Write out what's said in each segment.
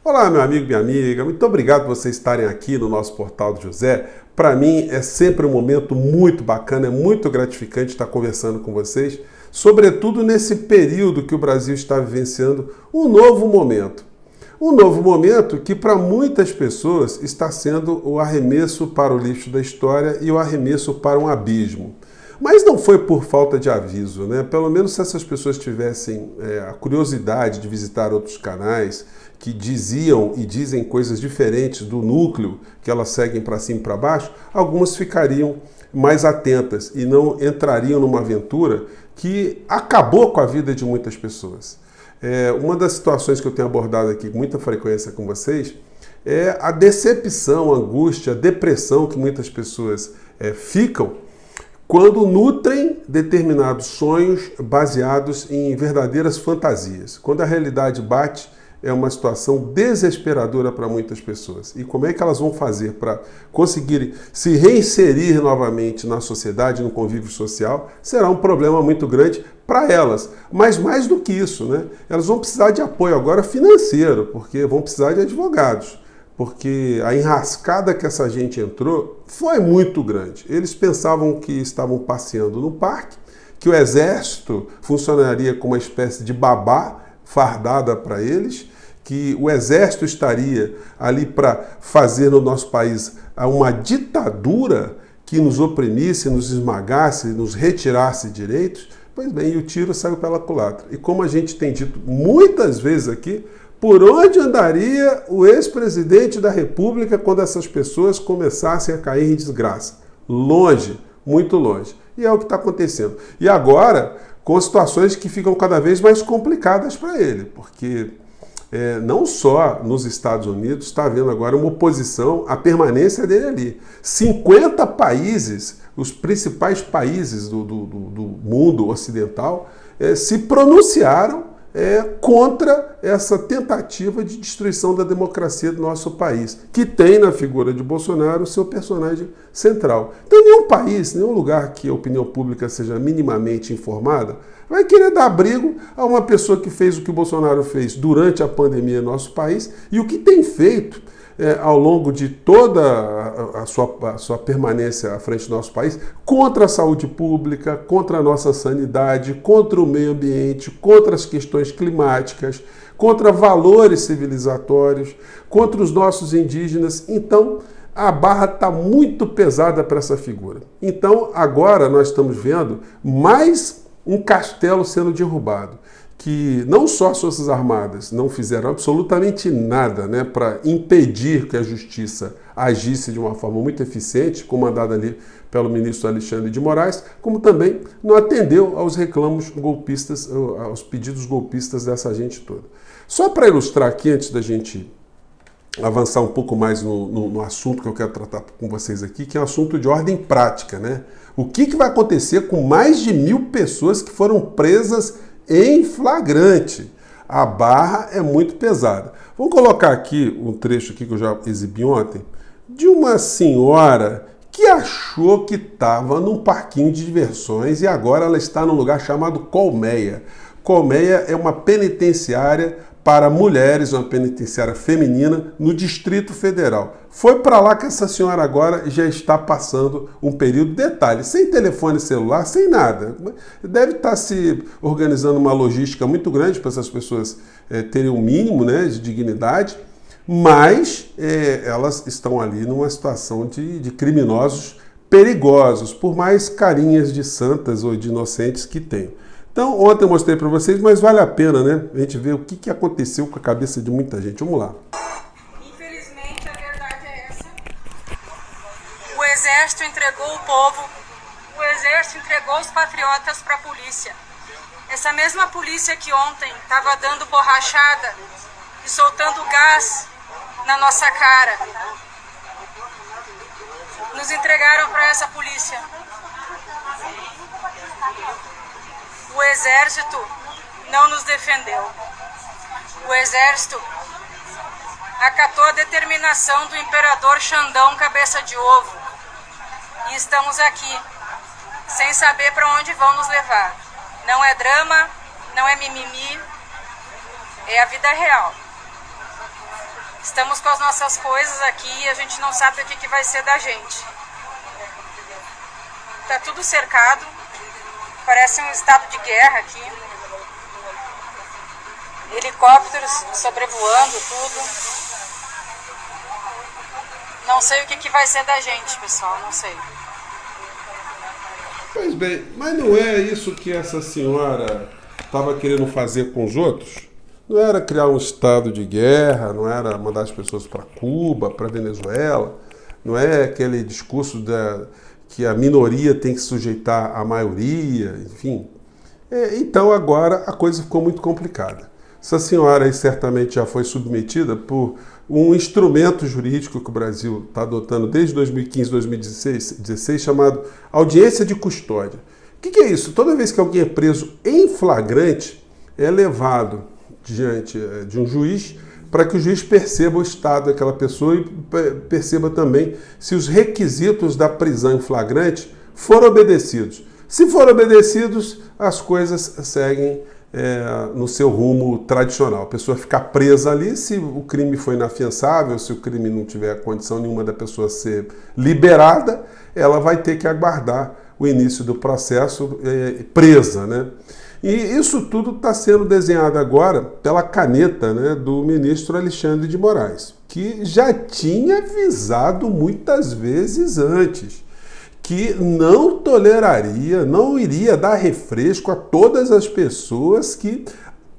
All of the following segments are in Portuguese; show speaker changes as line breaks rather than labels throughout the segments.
Olá, meu amigo, minha amiga, muito obrigado por vocês estarem aqui no nosso Portal do José. Para mim é sempre um momento muito bacana, é muito gratificante estar conversando com vocês, sobretudo nesse período que o Brasil está vivenciando um novo momento. Um novo momento que para muitas pessoas está sendo o arremesso para o lixo da história e o arremesso para um abismo. Mas não foi por falta de aviso, né? Pelo menos se essas pessoas tivessem a curiosidade de visitar outros canais que diziam e dizem coisas diferentes do núcleo que elas seguem para cima e para baixo, algumas ficariam mais atentas e não entrariam numa aventura que acabou com a vida de muitas pessoas. Uma das situações que eu tenho abordado aqui com muita frequência com vocês é a decepção, a angústia, a depressão que muitas pessoas ficam quando nutrem determinados sonhos baseados em verdadeiras fantasias. Quando a realidade bate, é uma situação desesperadora para muitas pessoas. E como é que elas vão fazer para conseguirem se reinserir novamente na sociedade, no convívio social, será um problema muito grande para elas. Mas mais do que isso, né? Elas vão precisar de apoio agora financeiro, porque vão precisar de advogados. Porque a enrascada que essa gente entrou foi muito grande. Eles pensavam que estavam passeando no parque, que o exército funcionaria como uma espécie de babá fardada para eles, que o exército estaria ali para fazer no nosso país uma ditadura que nos oprimisse, nos esmagasse, nos retirasse direitos. Pois bem, e o tiro saiu pela culatra. E como a gente tem dito muitas vezes aqui, por onde andaria o ex-presidente da República quando essas pessoas começassem a cair em desgraça? Longe, muito longe. E é o que está acontecendo. E agora, com situações que ficam cada vez mais complicadas para ele, porque não só nos Estados Unidos está havendo agora uma oposição à permanência dele ali. 50 países, os principais países do mundo ocidental, se pronunciaram contra essa tentativa de destruição da democracia do nosso país, que tem na figura de Bolsonaro o seu personagem central. Então, nenhum país, nenhum lugar que a opinião pública seja minimamente informada vai querer dar abrigo a uma pessoa que fez o que o Bolsonaro fez durante a pandemia no nosso país e o que tem feito ao longo de toda a sua permanência à frente do nosso país, contra a saúde pública, contra a nossa sanidade, contra o meio ambiente, contra as questões climáticas, contra valores civilizatórios, contra os nossos indígenas. Então, a barra está muito pesada para essa figura. Então, agora nós estamos vendo mais um castelo sendo derrubado, que não só as Forças Armadas não fizeram absolutamente nada, né, para impedir que a justiça agisse de uma forma muito eficiente, comandada ali pelo ministro Alexandre de Moraes, como também não atendeu aos reclamos golpistas, aos pedidos golpistas dessa gente toda. Só para ilustrar aqui, antes da gente avançar um pouco mais no assunto que eu quero tratar com vocês aqui, que é um assunto de ordem prática, né? O que vai acontecer com mais de 1.000 pessoas que foram presas em flagrante? A barra é muito pesada. Vamos colocar aqui um trecho aqui que eu já exibi ontem, de uma senhora que achou que estava num parquinho de diversões e agora ela está num lugar chamado Colmeia. Colmeia é uma penitenciária para mulheres, uma penitenciária feminina no Distrito Federal. Foi para lá que essa senhora agora já está passando um período, detalhe, sem telefone celular, sem nada. Deve estar se organizando uma logística muito grande para essas pessoas terem um mínimo, né, de dignidade, mas elas estão ali numa situação de criminosos perigosos, por mais carinhas de santas ou de inocentes que tenham. Então, ontem eu mostrei para vocês, mas vale a pena, né? A gente ver o que aconteceu com a cabeça de muita gente. Vamos lá.
Infelizmente, a verdade é essa. O Exército entregou o povo, o Exército entregou os patriotas para a polícia. Essa mesma polícia que ontem estava dando borrachada e soltando gás na nossa cara, nos entregaram para essa polícia. O Exército não nos defendeu. O Exército acatou a determinação do imperador Xandão Cabeça de Ovo. E estamos aqui, sem saber para onde vão nos levar. Não é drama, não é mimimi, é a vida real. Estamos com as nossas coisas aqui e a gente não sabe o que vai ser da gente. Tá tudo cercado, parece um estado de guerra aqui. Helicópteros sobrevoando tudo. Não sei o que vai ser da gente, pessoal, não sei.
Pois bem, mas não é isso que essa senhora estava querendo fazer com os outros? Não era criar um estado de guerra, não era mandar as pessoas para Cuba, para Venezuela, não é aquele discurso que a minoria tem que sujeitar a maioria, enfim. Então agora a coisa ficou muito complicada. Essa senhora aí certamente já foi submetida por um instrumento jurídico que o Brasil está adotando desde 2015, 2016, chamado audiência de custódia. O que é isso? Toda vez que alguém é preso em flagrante, é levado diante de um juiz para que o juiz perceba o estado daquela pessoa e perceba também se os requisitos da prisão em flagrante foram obedecidos. Se forem obedecidos, as coisas seguem no seu rumo tradicional. A pessoa ficar presa ali, se o crime foi inafiançável, se o crime não tiver condição nenhuma da pessoa ser liberada, ela vai ter que aguardar o início do processo presa, né? E isso tudo está sendo desenhado agora pela caneta, né, do ministro Alexandre de Moraes, que já tinha avisado muitas vezes antes que não toleraria, não iria dar refresco a todas as pessoas que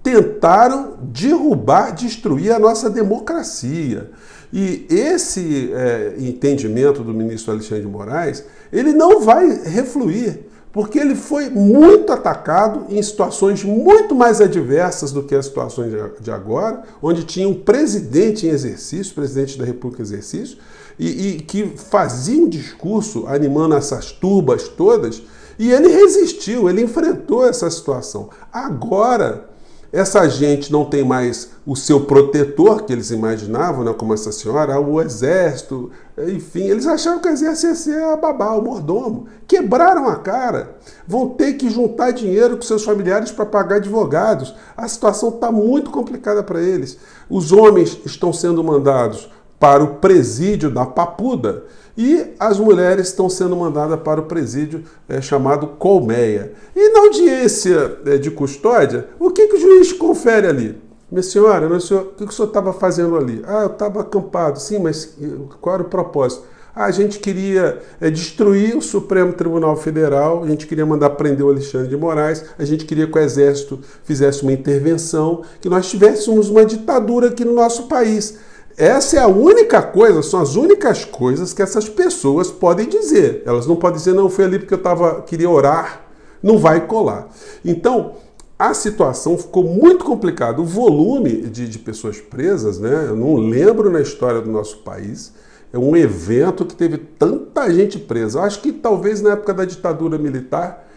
tentaram derrubar, destruir a nossa democracia. E esse entendimento do ministro Alexandre de Moraes, ele não vai refluir, porque ele foi muito atacado em situações muito mais adversas do que as situações de agora, onde tinha um presidente em exercício, presidente da República em exercício, e que fazia um discurso animando essas turbas todas, e ele resistiu, ele enfrentou essa situação. Agora, essa gente não tem mais o seu protetor, que eles imaginavam, né, como essa senhora, o exército, enfim, eles achavam que o exército ia ser a babá, o mordomo. Quebraram a cara, vão ter que juntar dinheiro com seus familiares para pagar advogados. A situação está muito complicada para eles. Os homens estão sendo mandados para o presídio da Papuda e as mulheres estão sendo mandadas para o presídio chamado Colmeia. E na audiência de custódia, o que o juiz confere ali? Minha senhora, meu senhor, o que o senhor estava fazendo ali? Ah, eu estava acampado. Sim, mas qual era o propósito? Ah, a gente queria destruir o Supremo Tribunal Federal, a gente queria mandar prender o Alexandre de Moraes, a gente queria que o Exército fizesse uma intervenção, que nós tivéssemos uma ditadura aqui no nosso país. Essa é a única coisa, são as únicas coisas que essas pessoas podem dizer. Elas não podem dizer, não, foi ali porque eu queria orar. Não vai colar. Então, a situação ficou muito complicada. O volume de pessoas presas, né? Eu não lembro na história do nosso país, é um evento que teve tanta gente presa. Eu acho que talvez na época da ditadura militar,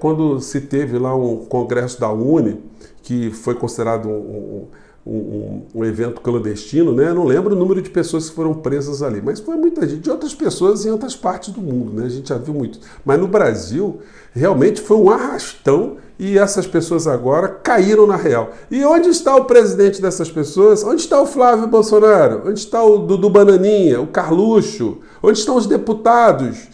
quando se teve lá um congresso da UNE, que foi considerado um evento clandestino, né? Eu não lembro o número de pessoas que foram presas ali, mas foi muita gente, de outras pessoas em outras partes do mundo, né? A gente já viu muito. Mas no Brasil, realmente foi um arrastão e essas pessoas agora caíram na real. E onde está o presidente dessas pessoas? Onde está o Flávio Bolsonaro? Onde está o Dudu Bananinha, o Carluxo? Onde estão os deputados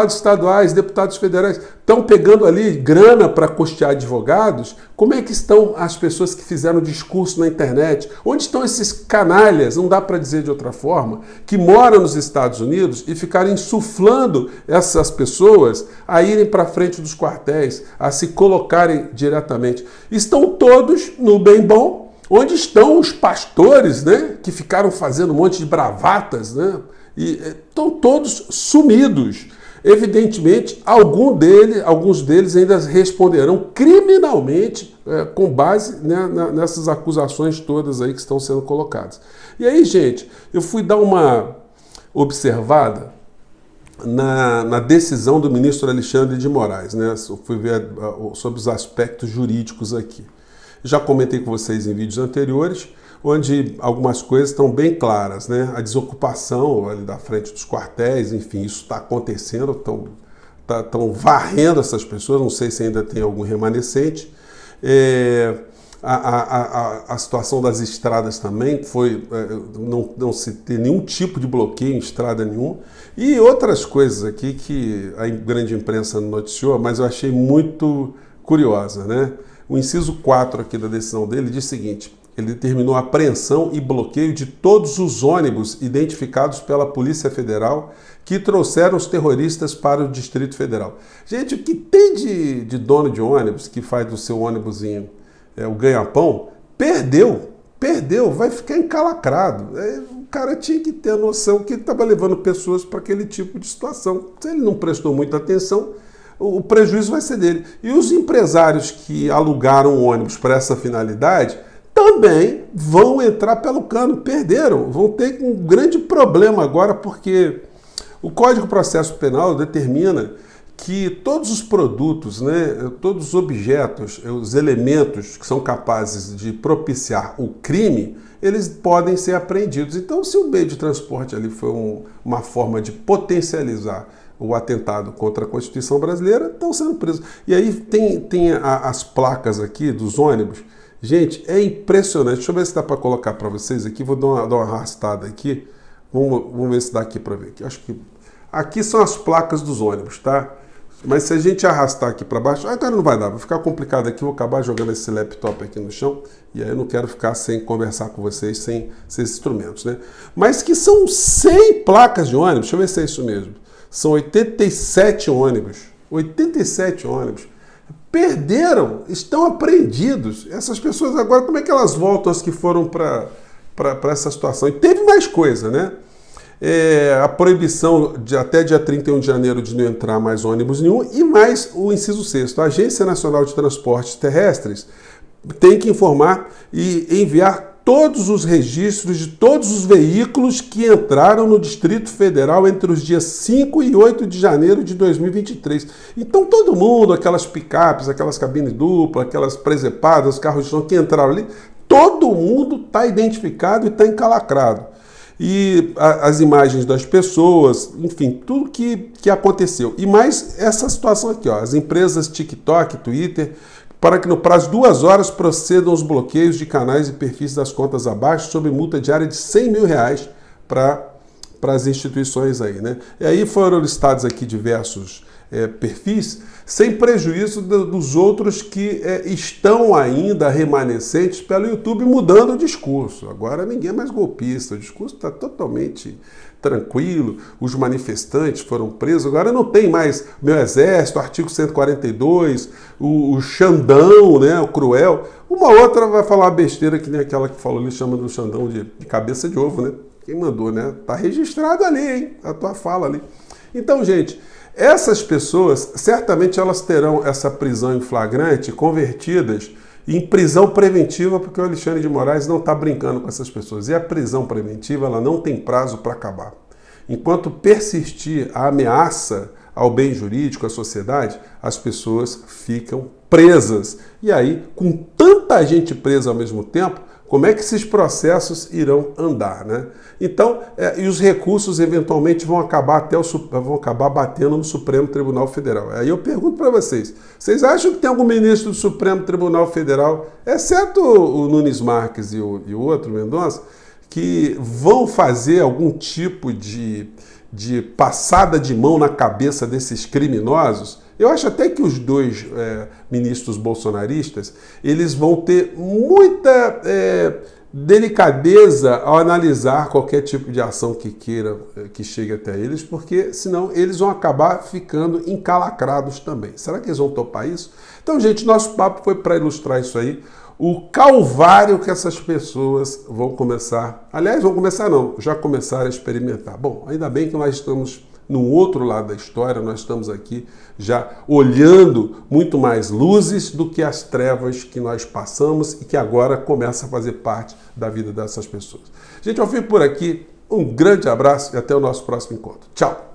estaduais, deputados federais? Estão pegando ali grana para custear advogados? Como é que estão as pessoas que fizeram discurso na internet? Onde estão esses canalhas, não dá para dizer de outra forma, que moram nos Estados Unidos e ficaram insuflando essas pessoas a irem para frente dos quartéis, a se colocarem diretamente? Estão todos no bem bom. Onde estão os pastores, né, que ficaram fazendo um monte de bravatas, né? E estão todos sumidos. Evidentemente, alguns deles ainda responderão criminalmente com base, né, nessas acusações todas aí que estão sendo colocadas. E aí, gente, eu fui dar uma observada na decisão do ministro Alexandre de Moraes, né? Eu fui ver sobre os aspectos jurídicos aqui. Já comentei com vocês em vídeos anteriores, onde algumas coisas estão bem claras, né? A desocupação ali da frente dos quartéis, enfim, isso está acontecendo, estão varrendo essas pessoas, não sei se ainda tem algum remanescente. A situação das estradas também foi não se ter nenhum tipo de bloqueio em estrada nenhuma. E outras coisas aqui que a grande imprensa noticiou, mas eu achei muito curiosa, né? O inciso 4 aqui da decisão dele diz o seguinte: ele determinou a apreensão e bloqueio de todos os ônibus identificados pela Polícia Federal que trouxeram os terroristas para o Distrito Federal. Gente, o que tem de dono de ônibus que faz do seu ônibusinho o ganha-pão, perdeu, vai ficar encalacrado. O cara tinha que ter a noção que ele estava levando pessoas para aquele tipo de situação. Se ele não prestou muita atenção, o prejuízo vai ser dele. E os empresários que alugaram o ônibus para essa finalidade também vão entrar pelo cano, perderam, vão ter um grande problema agora, porque o Código de Processo Penal determina que todos os produtos, né, todos os objetos, os elementos que são capazes de propiciar o crime, eles podem ser apreendidos. Então, se o meio de transporte ali foi uma forma de potencializar o atentado contra a Constituição brasileira, estão sendo presos. E aí tem as placas aqui dos ônibus. Gente, é impressionante. Deixa eu ver se dá para colocar para vocês aqui. Vou dar uma arrastada aqui. Vamos ver se dá aqui para ver. Acho que aqui são as placas dos ônibus, tá? Mas se a gente arrastar aqui para baixo, agora não vai dar, vai ficar complicado aqui, vou acabar jogando esse laptop aqui no chão, e aí eu não quero ficar sem conversar com vocês, sem esses instrumentos, né? Mas que são 100 placas de ônibus, deixa eu ver se é isso mesmo, são 87 ônibus, perderam, estão apreendidos. Essas pessoas agora, como é que elas voltam, as que foram para essa situação? E teve mais coisa, né? A proibição de até dia 31 de janeiro de não entrar mais ônibus nenhum, e mais o inciso 6º. A Agência Nacional de Transportes Terrestres tem que informar e enviar todos os registros de todos os veículos que entraram no Distrito Federal entre os dias 5 e 8 de janeiro de 2023. Então todo mundo, aquelas picapes, aquelas cabines duplas, aquelas presepadas, carros de som que entraram ali, todo mundo está identificado e está encalacrado. E as imagens das pessoas, enfim, tudo que aconteceu. E mais essa situação aqui, ó, as empresas TikTok, Twitter, para que no prazo de 2 horas procedam os bloqueios de canais e perfis das contas abaixo, sob multa diária de R$100 mil para as instituições aí, né? E aí foram listados aqui diversos perfis, sem prejuízo dos outros que estão ainda remanescentes pelo YouTube, mudando o discurso. Agora ninguém é mais golpista, o discurso está totalmente tranquilo, os manifestantes foram presos, agora não tem mais meu exército, artigo 142, o Xandão, né, o Cruel. Uma outra vai falar uma besteira que nem aquela que falou ali, chama do Xandão de cabeça de ovo, né? Quem mandou, né? Tá registrado ali, hein? A tua fala ali. Então, gente, essas pessoas, certamente elas terão essa prisão em flagrante convertidas em prisão preventiva, porque o Alexandre de Moraes não está brincando com essas pessoas. E a prisão preventiva, ela não tem prazo para acabar. Enquanto persistir a ameaça ao bem jurídico, à sociedade, as pessoas ficam presas. E aí, com tanta gente presa ao mesmo tempo, como é que esses processos irão andar, né? Então, e os recursos eventualmente vão acabar batendo no Supremo Tribunal Federal. Aí eu pergunto para vocês acham que tem algum ministro do Supremo Tribunal Federal, exceto o Nunes Marques e o outro, Mendonça, que vão fazer algum tipo de passada de mão na cabeça desses criminosos? Eu acho até que os dois ministros bolsonaristas, eles vão ter muita delicadeza ao analisar qualquer tipo de ação que chegue até eles, porque senão eles vão acabar ficando encalacrados também. Será que eles vão topar isso? Então, gente, nosso papo foi para ilustrar isso aí. O calvário que essas pessoas vão começar, aliás, já começaram a experimentar. Bom, ainda bem que nós estamos no outro lado da história, nós estamos aqui já olhando muito mais luzes do que as trevas que nós passamos e que agora começa a fazer parte da vida dessas pessoas. Gente, eu fico por aqui, um grande abraço e até o nosso próximo encontro. Tchau!